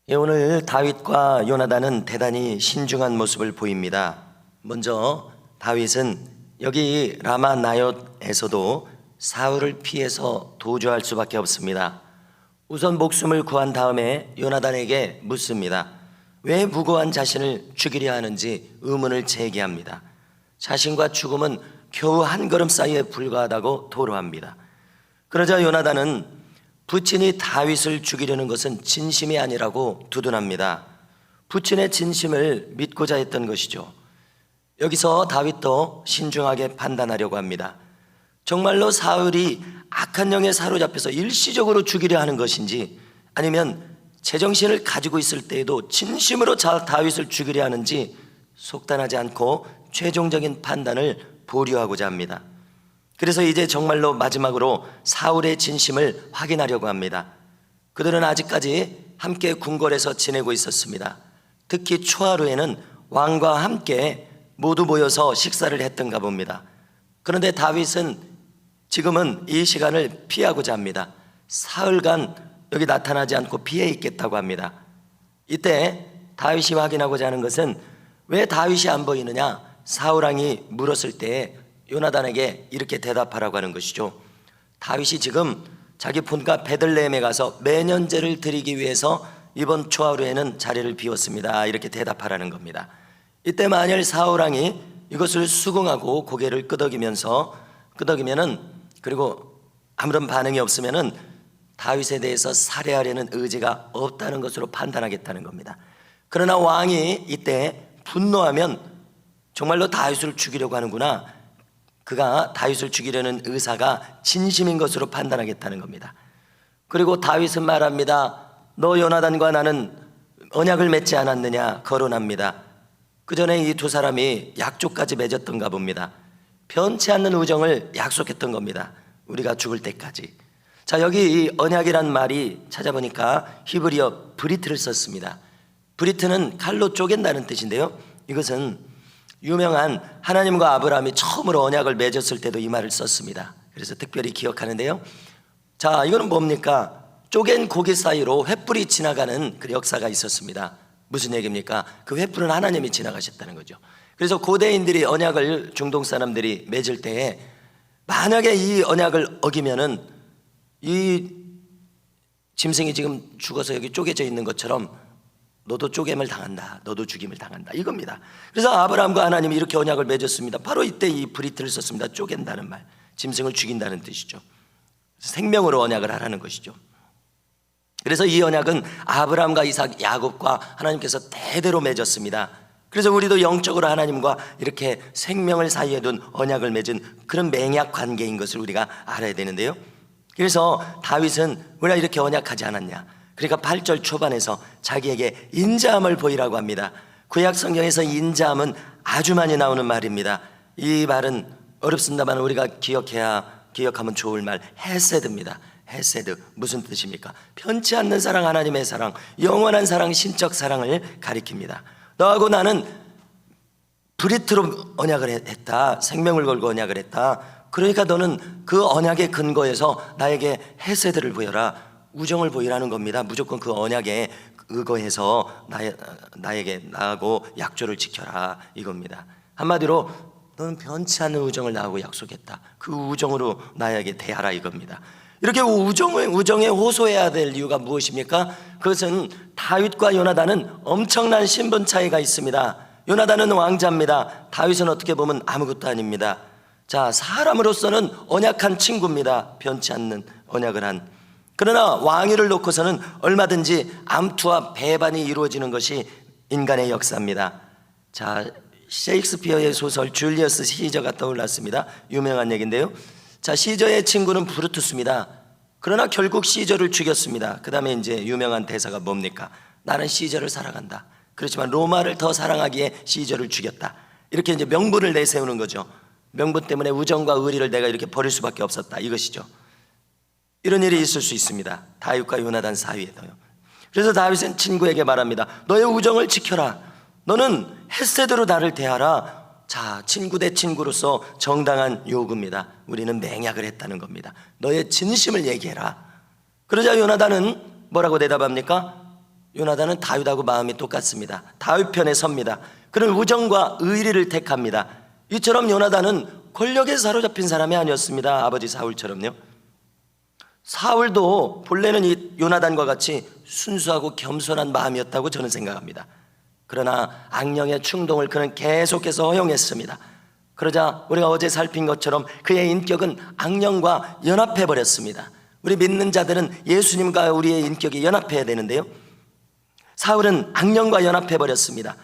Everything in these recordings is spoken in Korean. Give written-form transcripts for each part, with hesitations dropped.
예, 오늘 다윗과 요나단은 대단히 신중한 모습을 보입니다. 먼저 다윗은 여기 라마 나옳에서도 사울을 피해서 도주할 수밖에 없습니다. 우선 목숨을 구한 다음에 요나단에게 묻습니다. 왜 무고한 자신을 죽이려 하는지 의문을 제기합니다. 자신과 죽음은 겨우 한 걸음 사이에 불과하다고 토로합니다. 그러자 요나단은 부친이 다윗을 죽이려는 것은 진심이 아니라고 두둔합니다. 부친의 진심을 믿고자 했던 것이죠. 여기서 다윗도 신중하게 판단하려고 합니다. 정말로 사울이 악한 영에 사로잡혀서 일시적으로 죽이려 하는 것인지, 아니면 제정신을 가지고 있을 때에도 진심으로 다윗을 죽이려 하는지 속단하지 않고 최종적인 판단을 보류하고자 합니다. 그래서 이제 정말로 마지막으로 사울의 진심을 확인하려고 합니다. 그들은 아직까지 함께 궁궐에서 지내고 있었습니다. 특히 초하루에는 왕과 함께 모두 모여서 식사를 했던가 봅니다. 그런데 다윗은 지금은 이 시간을 피하고자 합니다. 사흘간 여기 나타나지 않고 피해 있겠다고 합니다. 이때 다윗이 확인하고자 하는 것은 왜 다윗이 안 보이느냐, 사울왕이 물었을 때 요나단에게 이렇게 대답하라고 하는 것이죠. 다윗이 지금 자기 본가 베들레헴에 가서 매년제를 드리기 위해서 이번 초하루에는 자리를 비웠습니다. 이렇게 대답하라는 겁니다. 이때 만일 사울왕이 이것을 수긍하고 고개를 끄덕이면은 그리고 아무런 반응이 없으면은 다윗에 대해서 살해하려는 의지가 없다는 것으로 판단하겠다는 겁니다. 그러나 왕이 이때 분노하면 정말로 다윗을 죽이려고 하는구나, 그가 다윗을 죽이려는 의사가 진심인 것으로 판단하겠다는 겁니다. 그리고 다윗은 말합니다. 너 요나단과 나는 언약을 맺지 않았느냐 거론합니다. 그 전에 이 두 사람이 약조까지 맺었던가 봅니다. 변치 않는 우정을 약속했던 겁니다. 우리가 죽을 때까지. 자, 여기 이 언약이란 말이 찾아보니까 히브리어 브리트를 썼습니다. 브리트는 칼로 쪼갠다는 뜻인데요, 이것은 유명한 하나님과 아브라함이 처음으로 언약을 맺었을 때도 이 말을 썼습니다. 그래서 특별히 기억하는데요. 자, 이거는 뭡니까? 쪼갠 고기 사이로 횃불이 지나가는 그 역사가 있었습니다. 무슨 얘기입니까? 그 횃불은 하나님이 지나가셨다는 거죠. 그래서 고대인들이 언약을, 중동 사람들이 맺을 때에 만약에 이 언약을 어기면은 이 짐승이 지금 죽어서 여기 쪼개져 있는 것처럼 너도 쪼개임을 당한다, 너도 죽임을 당한다, 이겁니다. 그래서 아브라함과 하나님이 이렇게 언약을 맺었습니다. 바로 이때 이 브리트를 썼습니다. 쪼갠다는 말, 짐승을 죽인다는 뜻이죠. 생명으로 언약을 하라는 것이죠. 그래서 이 언약은 아브라함과 이삭, 야곱과 하나님께서 대대로 맺었습니다. 그래서 우리도 영적으로 하나님과 이렇게 생명을 사이에 둔 언약을 맺은 그런 맹약 관계인 것을 우리가 알아야 되는데요. 그래서 다윗은 왜 이렇게 언약하지 않았냐, 그러니까 8절 초반에서 자기에게 인자함을 보이라고 합니다. 구약 성경에서 인자함은 아주 많이 나오는 말입니다. 이 말은 어렵습니다만 우리가 기억하면 좋을 말, 헤세드입니다. 헤세드, 무슨 뜻입니까? 편치 않는 사랑, 하나님의 사랑, 영원한 사랑, 신적 사랑을 가리킵니다. 너하고 나는 브리트로 언약을 했다, 생명을 걸고 언약을 했다. 그러니까 너는 그 언약의 근거에서 나에게 헤세드를 보여라, 우정을 보이라는 겁니다. 무조건 그 언약에 의거해서 나에게 나하고 약조를 지켜라, 이겁니다. 한마디로 너는 변치 않는 우정을 나하고 약속했다, 그 우정으로 나에게 대하라, 이겁니다. 이렇게 우정에 호소해야 될 이유가 무엇입니까? 그것은 다윗과 요나단은 엄청난 신분 차이가 있습니다. 요나단은 왕자입니다. 다윗은 어떻게 보면 아무것도 아닙니다. 자, 사람으로서는 언약한 친구입니다. 변치 않는 언약을 한. 그러나 왕위를 놓고서는 얼마든지 암투와 배반이 이루어지는 것이 인간의 역사입니다. 자, 셰익스피어의 소설 줄리어스 시저가 떠올랐습니다. 유명한 얘기인데요. 자, 시저의 친구는 브루투스입니다. 그러나 결국 시저를 죽였습니다. 그 다음에 이제 유명한 대사가 뭡니까? 나는 시저를 사랑한다, 그렇지만 로마를 더 사랑하기에 시저를 죽였다. 이렇게 이제 명분을 내세우는 거죠. 명분 때문에 우정과 의리를 내가 이렇게 버릴 수밖에 없었다, 이것이죠. 이런 일이 있을 수 있습니다. 다윗과 요나단 사이에도요. 그래서 다윗은 친구에게 말합니다. 너의 우정을 지켜라. 너는 헤세드로 나를 대하라. 자, 친구 대 친구로서 정당한 요구입니다. 우리는 맹약을 했다는 겁니다. 너의 진심을 얘기해라. 그러자 요나단은 뭐라고 대답합니까? 요나단은 다윗하고 마음이 똑같습니다. 다윗 편에 섭니다. 그는 우정과 의리를 택합니다. 이처럼 요나단은 권력에 사로잡힌 사람이 아니었습니다. 아버지 사울처럼요. 사울도 본래는 이 요나단과 같이 순수하고 겸손한 마음이었다고 저는 생각합니다. 그러나 악령의 충동을 그는 계속해서 허용했습니다. 그러자 우리가 어제 살핀 것처럼 그의 인격은 악령과 연합해 버렸습니다. 우리 믿는 자들은 예수님과 우리의 인격이 연합해야 되는데요, 사울은 악령과 연합해 버렸습니다.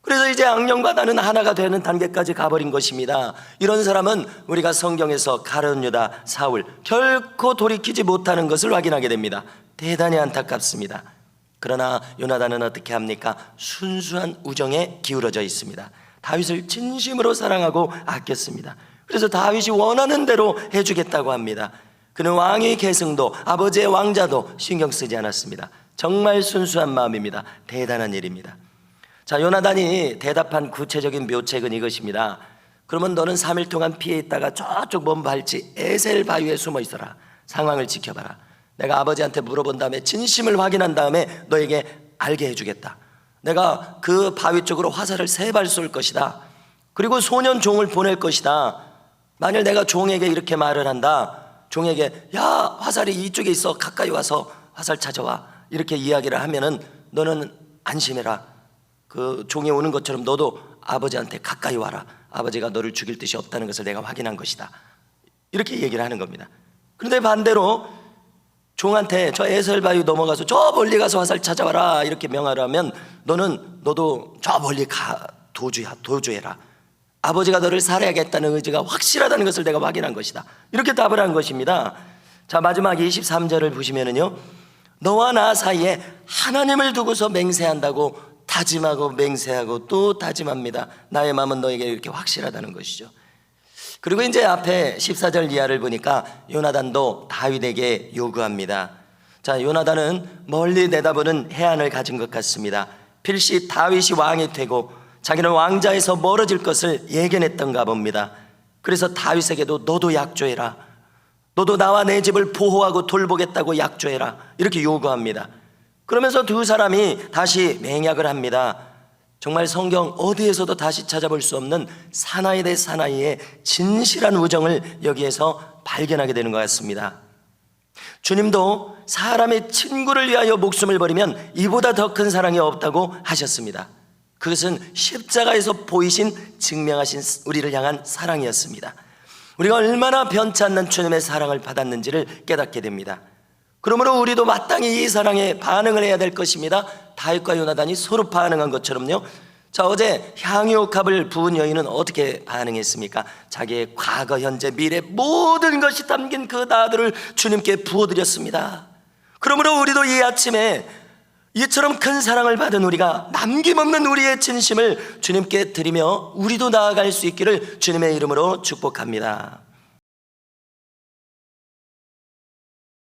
그래서 이제 악령과 나는 하나가 되는 단계까지 가버린 것입니다. 이런 사람은 우리가 성경에서 가룟 유다 사울 결코 돌이키지 못하는 것을 확인하게 됩니다. 대단히 안타깝습니다. 그러나 요나단은 어떻게 합니까? 순수한 우정에 기울어져 있습니다. 다윗을 진심으로 사랑하고 아꼈습니다. 그래서 다윗이 원하는 대로 해주겠다고 합니다. 그는 왕의 계승도 아버지의 왕자도 신경 쓰지 않았습니다. 정말 순수한 마음입니다. 대단한 일입니다. 자, 요나단이 대답한 구체적인 묘책은 이것입니다. 그러면 너는 3일 동안 피해 있다가 저쪽 먼 발치 에셀 바위에 숨어 있어라. 상황을 지켜봐라. 내가 아버지한테 물어본 다음에 진심을 확인한 다음에 너에게 알게 해주겠다. 내가 그 바위 쪽으로 화살을 3발 쏠 것이다. 그리고 소년 종을 보낼 것이다. 만일 내가 종에게 이렇게 말을 한다, 종에게 야 화살이 이쪽에 있어 가까이 와서 화살 찾아와 이렇게 이야기를 하면은 너는 안심해라. 그 종이 오는 것처럼 너도 아버지한테 가까이 와라. 아버지가 너를 죽일 뜻이 없다는 것을 내가 확인한 것이다. 이렇게 얘기를 하는 겁니다. 그런데 반대로 종한테 저 에셀바위 넘어가서 저 멀리 가서 화살 찾아와라 이렇게 명하를 하면 너도 저 멀리 가 도주해라. 아버지가 너를 살해하겠다는 의지가 확실하다는 것을 내가 확인한 것이다. 이렇게 답을 한 것입니다. 자, 마지막 23절을 보시면은요, 너와 나 사이에 하나님을 두고서 맹세한다고 다짐하고 맹세하고 또 다짐합니다. 나의 마음은 너에게 이렇게 확실하다는 것이죠. 그리고 이제 앞에 14절 이하를 보니까 요나단도 다윗에게 요구합니다. 자, 요나단은 멀리 내다보는 해안을 가진 것 같습니다. 필시 다윗이 왕이 되고 자기는 왕자에서 멀어질 것을 예견했던가 봅니다. 그래서 다윗에게도 너도 약조해라. 너도 나와 내 집을 보호하고 돌보겠다고 약조해라. 이렇게 요구합니다. 그러면서 두 사람이 다시 맹약을 합니다. 정말 성경 어디에서도 다시 찾아볼 수 없는 사나이 대 사나이의 진실한 우정을 여기에서 발견하게 되는 것 같습니다. 주님도 사람의 친구를 위하여 목숨을 버리면 이보다 더 큰 사랑이 없다고 하셨습니다. 그것은 십자가에서 보이신 증명하신 우리를 향한 사랑이었습니다. 우리가 얼마나 변치 않는 주님의 사랑을 받았는지를 깨닫게 됩니다. 그러므로 우리도 마땅히 이 사랑에 반응을 해야 될 것입니다. 다윗과 요나단이 서로 반응한 것처럼요. 자, 어제 향유옥합을 부은 여인은 어떻게 반응했습니까? 자기의 과거, 현재, 미래 모든 것이 담긴 그 나들을 주님께 부어드렸습니다. 그러므로 우리도 이 아침에 이처럼 큰 사랑을 받은 우리가 남김없는 우리의 진심을 주님께 드리며 우리도 나아갈 수 있기를 주님의 이름으로 축복합니다.